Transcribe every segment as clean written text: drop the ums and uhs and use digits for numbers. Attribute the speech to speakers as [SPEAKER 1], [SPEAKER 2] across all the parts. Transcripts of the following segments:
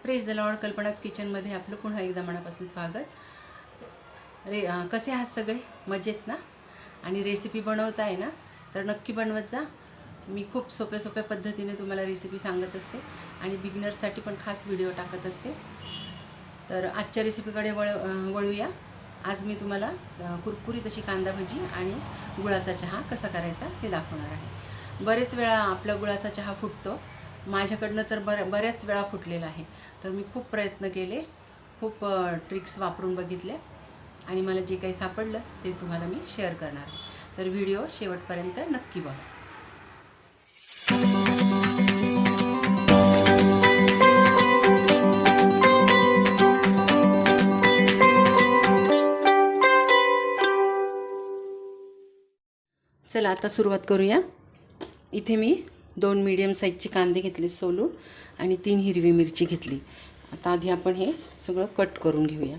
[SPEAKER 1] Praise the Lord. कल्पनाच किचनमध्ये आपलं पुन्हा एकदा मनापासून स्वागत. कसे आहात सगळे? मजेत ना? आणि रेसिपी बनवत आहे ना, तर नक्की बनवत जा. मी खूप सोप्या पद्धतीने तुम्हाला रेसिपी सांगत असते आणि बिगिनर्ससाठी पण खास व्हिडिओ टाकत असते. तर आजच्या रेसिपीकडे वळूया. आज मी तुम्हाला कुरकुरीत अशी कांदा भजी आणि गुळाचा चहा कसा करायचा ते दाखवणार आहे. बरेच वेळा आपला गुळाचा चहा फुटतो. माझ्याकडनं तर बऱ्याच वेळा फुटलेला आहे. तर मी खूप प्रयत्न केले, खूप ट्रिक्स वापरून बघितले आणि मला जे काही सापडलं ते तुम्हाला मी शेअर करणार आहे. तर व्हिडिओ शेवटपर्यंत नक्की बघा. चला आता सुरुवात करूया. इथे मी 2 मीडियम साईजचे कांदे घेतले सोलून आणि 3 हिरवी मिरची घेतली. आता आधी आपण हे सगळं कट करून घेऊया.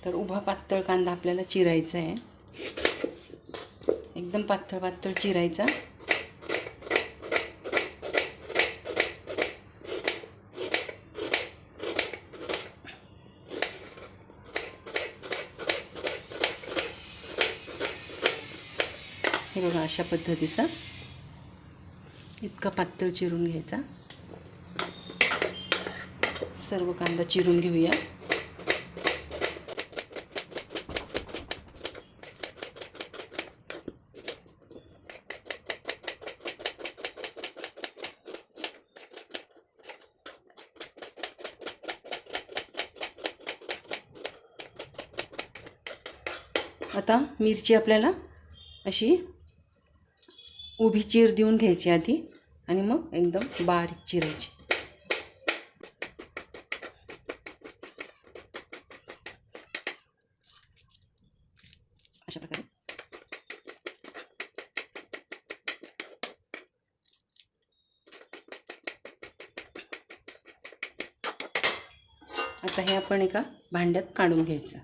[SPEAKER 1] तर उभा पातळ कांदा आपल्याला चिरायचा आहे, एकदम पातळ चिरायचा. हे बघा, अशा पद्धतीचा इतका पातळ चिरून घ्यायचा. सर्व कांदा चिरून घेऊया. आता मिरची आपल्याला अशी उभी चीर देऊन घ्यायची आधी आणि मग एकदम बारीक चिरायची. अशा प्रकारे. आता हे आपण एका भांड्यात काढून घ्यायचं.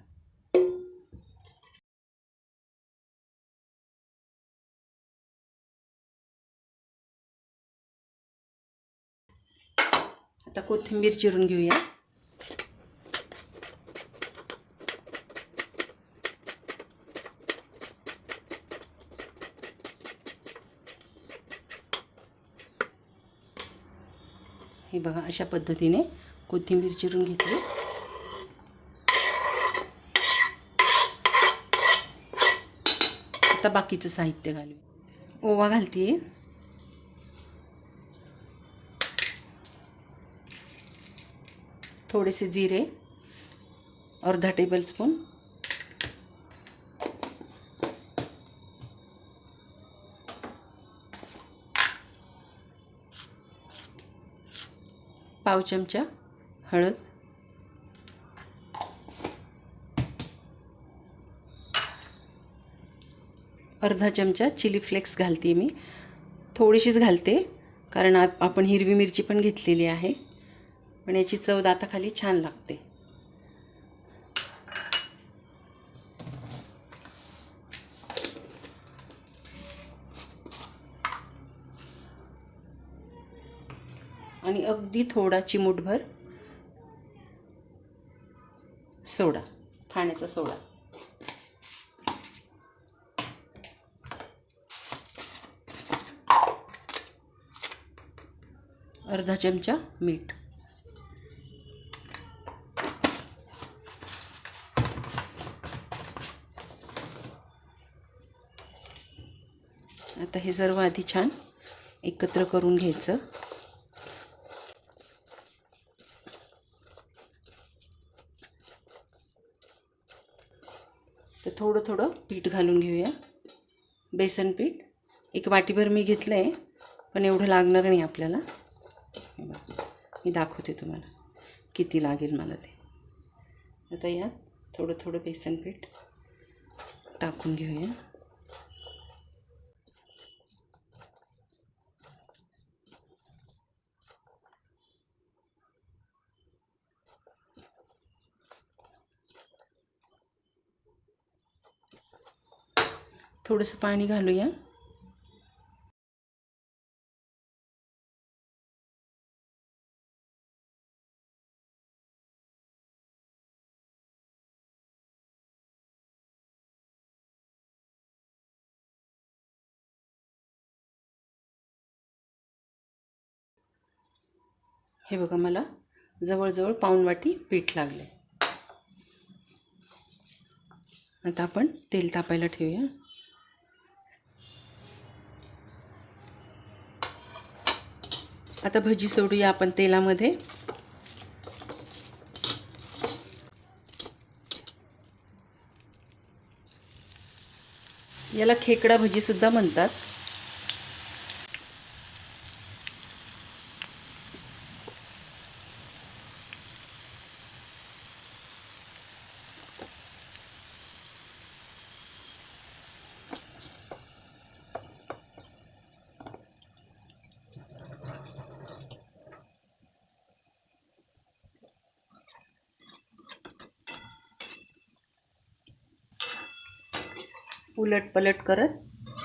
[SPEAKER 1] आता कोथिंबीर चिरून घेऊया. हे बघा, अशा पद्धतीने कोथिंबीर चिरून घेतली. आता बाकीचं साहित्य घालू. ओवा घालते, थोडेसे जिरे, अर्धा टेबलस्पून, पाव चमचा हळद, अर्धा चमचा चिली फ्लेक्स घालते मी. थोडीशीच घालते कारण आपण हिरवी मिरची पण घेतलेली आहे, पण याची चव दाताखाली छान लागते. आणि अगदी थोडा चिमूटभर सोडा, खाण्याचा सोडा. अर्धा चमचा मीठ. आता हे सर्व आधी छान एकत्र करून घ्यायचं. तर थोडं पीठ घालून घेऊया. बेसन पीठ 1 वाटीभर मी घेतलं आहे, पण एवढं लागणार नाही आपल्याला. मी दाखवते तुम्हाला किती लागेल मला ते. आता यात थोडं बेसन पीठ टाकून घेऊया. थोडंसं पाणी घालूया. हे बघा, मला जवळजवळ पाऊण वाटी पीठ लागले. आता आपण तेल तापायला ठेवूया. आता भजी सोडूया आपण तेलामध्ये. याला खेकडा भजी सुद्धा म्हणतात. उलट पलट करत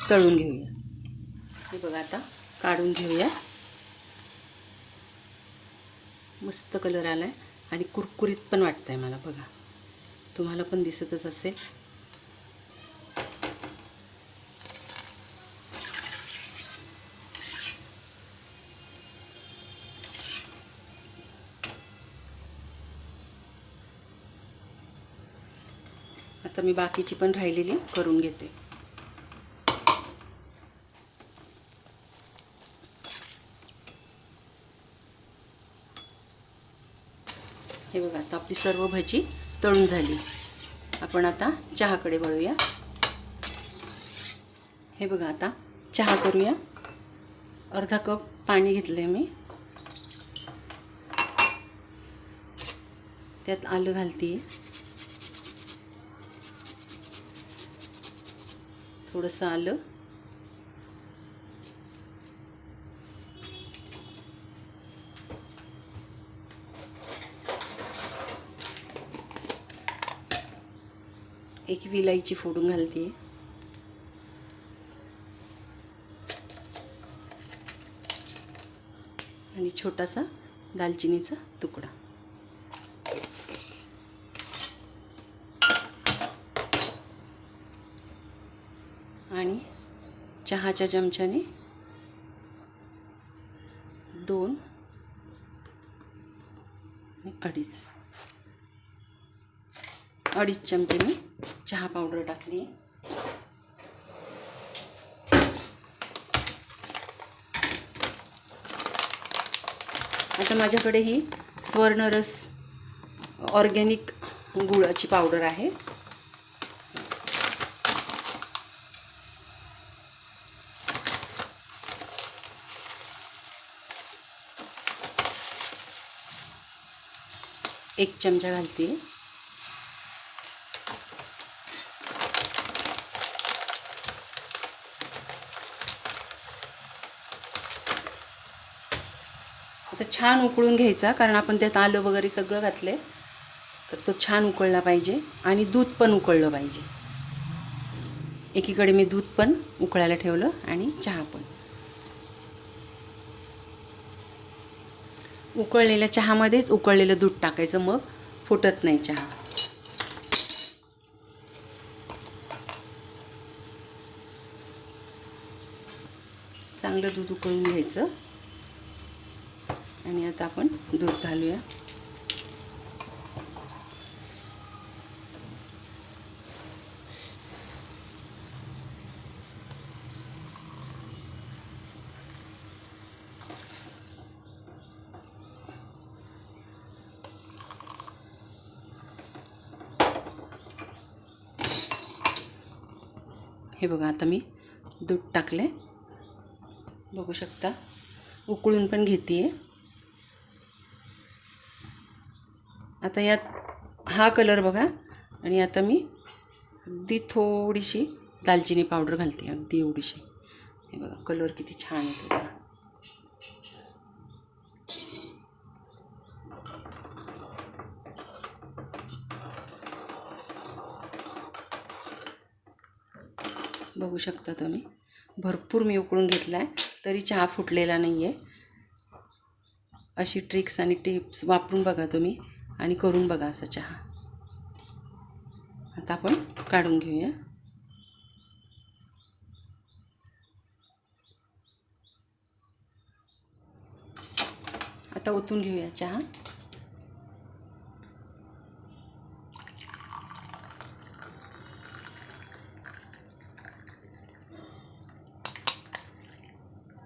[SPEAKER 1] तळून घेऊया. हे बघा, आता काढून घेऊया. मस्त कलर आला आहे आणि कुरकुरीत पण वाटतं आहे मला. बघा, तुम्हाला पण दिसतच असेल. आता मी बाकीची पण राहिलेली करून घेते. हे बघा, आता आपली सर्व भजी तळून झाली. आपण आता चहाकडे वळूया. हे बघा, आता चहा करूया. अर्धा कप पाणी घेतले मी. त्यात आलं घालते, थोडंसं आलं, एक विलायची फोडून घालते, आणि छोटासा दालचिनीचा तुकडा. आणि चहाच्या चमच्याने 2 अडीच चमचे मी चहा पावडर टाकली. आता माझ्याकडे ही स्वर्णरस ऑर्गॅनिक गुळाची पावडर आहे. एक चमचा घालते. आता छान उकळून घ्यायचा, कारण आपण त्यात आलं वगैरे सगळं घातले, तर तो छान उकळला पाहिजे. आणि दूध पण उकळलं पाहिजे. एकीकडे मी दूध पण उकळायला ठेवलं आणि चहा पण. उकळलेल्या चहामध्येच उकळलेलं दूध टाकायचं, मग फुटत नाही चहा. चांगलं दूध उकळून घ्यायचं. आणि आता आपण दूध घालूया. हे बघा, आता मी दूध टाकले, बघू शकता. उकळून पण घेते. आता यात हा कलर बघा. आणि आता मी अगदी थोडीशी दालचिनी पावडर घालते, अगदी एवढीशी. हे बघा, कलर किती छान येतो बघा. बघू शकता तुम्ही. भरपूर मी उकळून घेतला आहे, तरी चहा फुटलेला नाही आहे. अशी ट्रिक्स आणि टिप्स वापरून बघा तुम्ही, आणि करून बघा असा चहा. आता आपण काढून घेऊया. आता आता ओतून घेऊया चहा.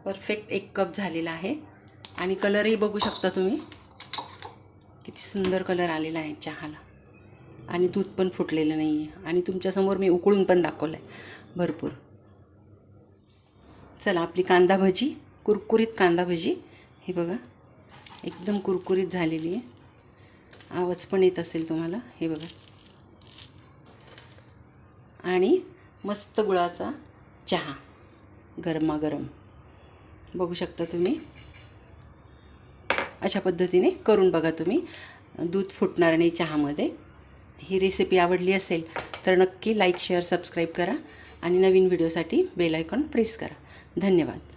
[SPEAKER 1] परफेक्ट 1 कप झालेला आहे आणि कलरही बघू शकता तुम्ही, किती सुंदर कलर आलेला आहे चहाला. आणि दूध पण फुटलेलं नाही आहे आणि तुमच्यासमोर मी उकळून पण दाखवलं आहे भरपूर. चला आपली कांदा भजी, कुरकुरीत कांदा भजी, हे बघा एकदम कुरकुरीत झालेली आहे. आवाज पण येत असेल तुम्हाला, हे बघा. आणि मस्त गुळाचा चहा गरमागरम बघू शकता तुम्ही. अशा पद्धतीने करून बघा तुम्ही, दूध फुटणार नाही चहामध्ये. ही रेसिपी आवडली असेल तर नक्की लाईक, शेअर, सबस्क्राईब करा आणि नवीन व्हिडिओसाठी बेल आयकॉन प्रेस करा. धन्यवाद.